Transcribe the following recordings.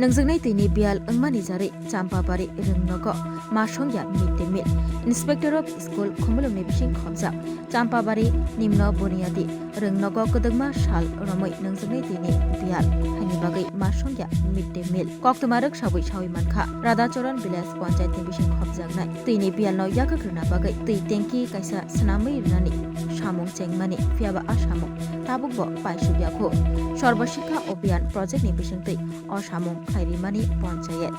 नोंजोंनाय दैनि बियाल ओंमानि जारै चाम्पाबारि रोंनग मासंया mid day meal inspector of school खमलुंनि बिसिं खबजा चाम्पाबारि निम्न बुनियादी रोंनग गदगमा साल रमै नोंजोंनाय दैनि बियाल हानि बागै मासंया मिड डे मिल कक्तमारक साबै सावै मानखा राधाचरण विलेज पञ्चायतनि बिसिं खबजांनाय दैनि बियालनाव याकाग्रोना बागै दै टेंकी कायसा सनामै रुनानि सामुं चेंमानि फियाबा आसामुं ताबुकबो पाइसुबियाखौ सर्वशिक्षा अभियान प्रजेक्टनि बिसिंतै असामुं खायरिमानि पञ्चायत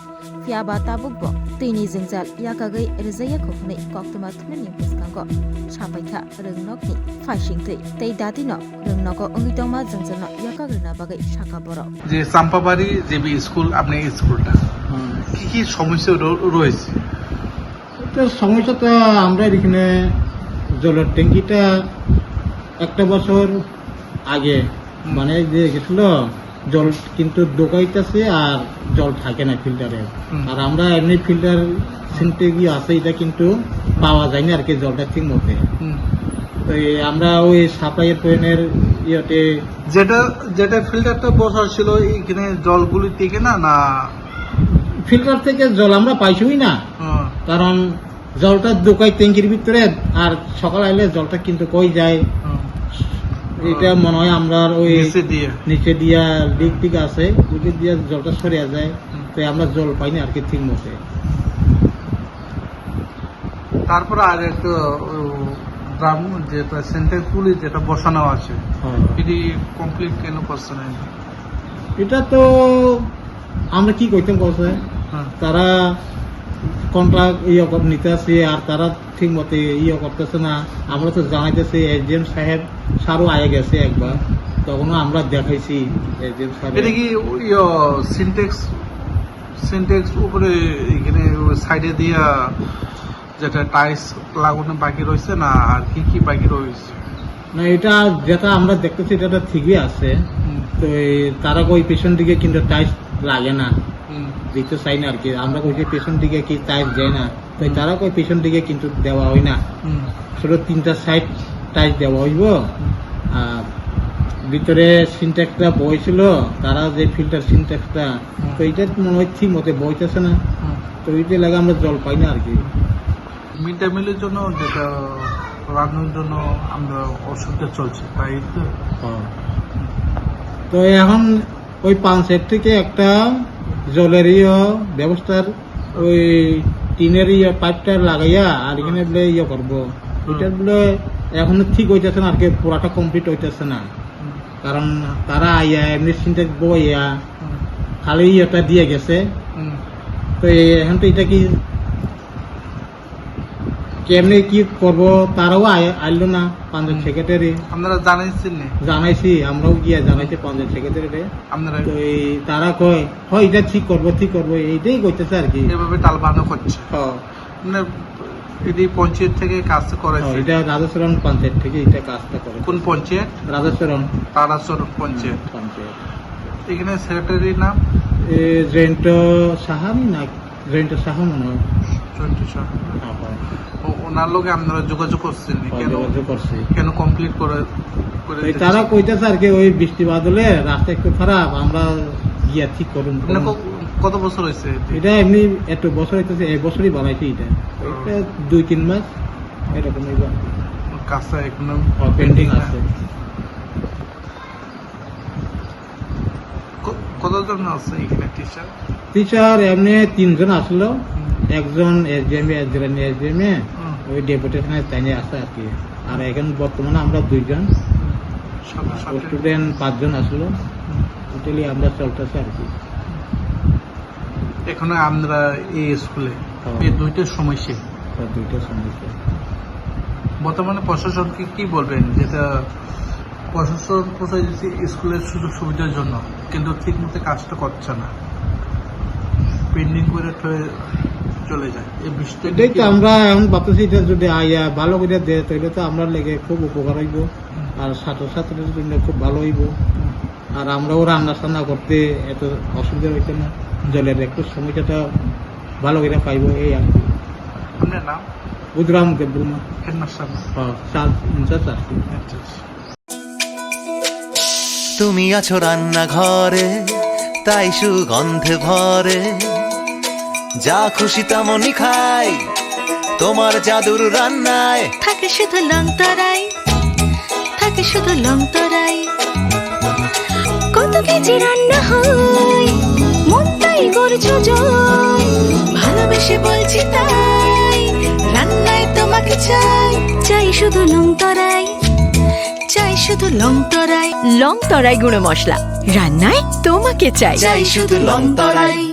फियाबा ताबुकबो दैनि जोंजाल याकागै रोजायाखौ हनै कक्तमा थुननि बुसकांगो सापायखा रोंनगनि फाइसिंतै तै दादिनो रोंनग अंगितमा जोंजोंनो याकाग्रोना बागै साका बर যে চাম্পাবাড়ি জেবি স্কুল আপনি এই স্কুলটা কি সমস্যা রয়েছে? সমস্যা তো আমরা এখানে জলের ট্যাঙ্কিটা একটা বছর আগে মানে যে গেছিল জল কিন্তু দোকাইতেছে আর জল থাকে না ফিল্টারে। আর আমরা এমনি ফিল্টার সিনটেক্স আছে এটা কিন্তু পাওয়া যায় না আর কি জলটা ঠিক মতে। তো আমরা ওই সাপ্লাইয়ের পয়েন্টের ইয়েতে যেটা যেটা ফিল্টারটা বসার ছিল এখানে জলগুলি থেকে না ফিল্টার থেকে জল আমরা পাইছই না, কারণ জলটা দোকাই ট্যাঙ্কির ভিতরে আর সকাল আইলে জলটা কিন্তু কই যায়। এটা মনে হয় আমরা ওই নিচে দিয়া লিক টিক আছে ওইটা দিয়া জলটা সরিয়া যায়, তাই আমরা জল পাই না আর কি ঠিক মতে। তারপরে আর একটা ড্রাম যেটা সেন্টেক্স গুলি যেটা বসানো আছে এটি কমপ্লিট কেন করছে না? এটা তো আমরা কি কইতাম বলছে তারা কন্ট্রাক্ট নিতে আসে আর তারা ঠিক মতে করতেছে না। আমরা তো জানাইতেছি এসডিএম সাহেব সারও আয়ে গেছে একবার, তখনও আমরা দেখাইছি এসডিএম সাহেব। এটা কি সিনটেক্স উপরে এখানে সাইডে দিয়া যেটা টাইলস লাগানো বাকি রয়েছে না আর কি বাকি রয়েছে? না এটা যেটা আমরা দেখতেছি এটা ঠিকই আছে। তো তারা ওই পেছন দিকে কিন্তু টাইলস লাগে না দিতে চাই না আর কি। আমরা কইছি পেছন দিকে কি টাইলস যায় না, তো তারা কই পেছন দিকে কিন্তু দেওয়া হয় না, শুধু 3টা সাইড টাইলস দেওয়া হইব। আর ভিতরে সিনটেক্সটা বইছিল তারা যে ফিল্টার সিনটেক্সটা, তো এটা মনে হয় ঠিক মতে বইতেছে না, তো ওইটা লাগে আমরা জল পাই না আর কি। মিড ডে মিলের জন্য যেটা রান্নার জন্য আমরা ওষুধটা চলছে তাই তো এখন ওই পঞ্চায়েত থেকে একটা জলের ব্যবস্থার ওই টিনের পাইপটা লাগাইয়া আর এখানে বলে করবো, এটা বলে এখনো ঠিক হইতেছে না আর কি, পুরাটা কমপ্লিট হইতেছে না। কারণ তারা আইয়া এমনি সিনটেক্স বইয়া খালি ইয়েটা দিয়ে গেছে। তো এখন তো এটা কি কেমনি কি করবো তারাও আইলো না পঞ্চায়েত সেক্রেটারি। আপনারা জানাইছি আমরাও গিয়া জানাইছি পঞ্চায়েত সেক্রেটারি। তো তারা কয় হয় এটা ঠিক করবো এইটাই কইতেছে আর কি, এভাবে টালবানো করছে। মানে এটি পঞ্চায়েত থেকে কাজ করে, এটা রাধাচরণ পঞ্চায়েত থেকে এটা কাজটা করে। কোন পঞ্চায়েত? রাধাচরণ পঞ্চায়েত। এখানে সেক্রেটারির নাম জয়ন্ত সাহা না জয়ন্ত সাহা মনে হয়। ওনার লোকে আপনারা যোগাযোগ করছেন? কেন কমপ্লিট করে? তারা কইতেছে আর কি ওই বৃষ্টি বাদলে রাস্তা একটু খারাপ, আমরা গিয়া ঠিক করুন। কত বছর হয়েছে এটা? এমনি এত বছর হইতেছে, এই বছরই বানাইছে এটা 2-3 মাস এরকম। কাজটা এখনো পেন্ডিং আছে। কতজন আছে এখানে টিচার? এমনি 3 জন আসলো, একজন এসডিএম ওই ডেপুটেশনে তাই আছে আর কি। আর এখন বর্তমানে আমরা 2 জন, স্টুডেন্ট 5 জন আসলো, টোটালি আমরা চলতেছে আর কি। এখন আমরা এই স্কুলে এই দুইটা সমস্যা বর্তমানে প্রশাসনকে কি বলবেন? যেটা প্রশাসন কোথায় স্কুলের সুযোগ সুবিধার জন্য কিন্তু ঠিক মতো কাজটা করছে না, পেন্ডিং করে চলে যায়। এই বৃষ্টি এটাই তো আমরা এখন ভাবতেছি এটা যদি আইয়া ভালো করে দেয় তাহলে তো আমরা লেগে খুব উপকার হইব, আর ছাত্রছাত্রীদের জন্য খুব ভালো হইব। আর আমরাও রান্না টান্না করতে এত অসুবিধা হইতো না, জলের একটু সময়টা ভালো করে পাইব এই আর কি। আপনার নাম? বুধরাম দেববর্মা। তুমি আছো রান্নাঘরে, তাই সুগন্ধে ভরে, যা খুশি তেমনই খাই তোমার জাদুর রান্নায়। থাকে শুধু লং তরাই, থাকে শুধু লং তরাই। কত কেজি রান্না হয়, মনটাই করছো জয়। ভালোবেসে বলছি তাই, রান্নায় তোমাকে চাই, চাই শুধু লং তরাই, চাই শুধু লং তরাই। লং তরাই গুঁড়ো মশলা, রান্নায় তোমাকে চাই, চাই শুধু লং তরাই।